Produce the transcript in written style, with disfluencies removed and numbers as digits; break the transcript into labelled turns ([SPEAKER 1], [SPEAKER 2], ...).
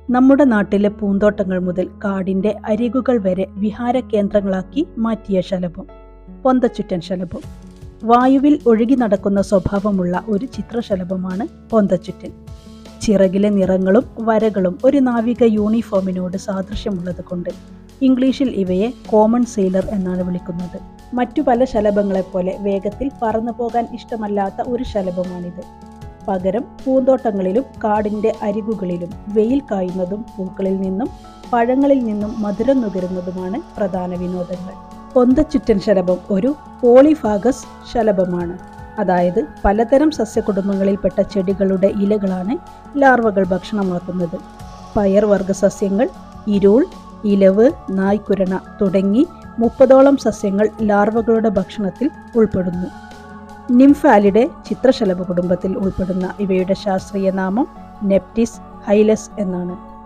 [SPEAKER 1] നമ്മുടെ നാട്ടിലെ പൂന്തോട്ടങ്ങൾ മുതൽ കാടിന്റെ അരികുകൾ വരെ വിഹാര കേന്ദ്രങ്ങളാക്കി മാറ്റിയ ശലഭം പൊന്തച്ചുറ്റൻ ശലഭം. വായുവിൽ ഒഴുകി നടക്കുന്ന സ്വഭാവമുള്ള ഒരു ചിത്രശലഭമാണ് പൊന്തച്ചുറ്റൻ. ചിറകിലെ നിറങ്ങളും വരകളും ഒരു നാവിക യൂണിഫോമിനോട് സാദൃശ്യമുള്ളത് കൊണ്ട് ഇംഗ്ലീഷിൽ ഇവയെ കോമൺ സെയിലർ എന്നാണ് വിളിക്കുന്നത്. മറ്റു പല ശലഭങ്ങളെപ്പോലെ വേഗത്തിൽ പറന്നു പോകാൻ ഇഷ്ടമല്ലാത്ത ഒരു ശലഭമാണിത്. പകരം പൂന്തോട്ടങ്ങളിലും കാടിന്റെ അരികുകളിലും വെയിൽ കായുന്നതും പൂക്കളിൽ നിന്നും പഴങ്ങളിൽ നിന്നും മധുരം നുകരുന്നതുമാണ് പ്രധാന വിനോദങ്ങൾ. പൊന്തച്ചുറ്റൻ ശലഭം ഒരു പോളിഫാഗസ് ശലഭമാണ്. അതായത് പലതരം സസ്യകുടുംബങ്ങളിൽപ്പെട്ട ചെടികളുടെ ഇലകളാണ് ലാർവകൾ ഭക്ഷണമാക്കുന്നത്. പയർവർഗ സസ്യങ്ങൾ, ഇരുൾ, ഇലവ്, നായ്ക്കുരണ തുടങ്ങി 30ഓളം സസ്യങ്ങൾ ലാർവകളുടെ ഭക്ഷണത്തിൽ ഉൾപ്പെടുന്നു. നിംഫാലിഡെ ചിത്രശലഭ കുടുംബത്തിൽ ഉൾപ്പെടുന്ന ഇവയുടെ ശാസ്ത്രീയ നാമം നെപ്റ്റിസ് ഹൈലസ് എന്നാണ്.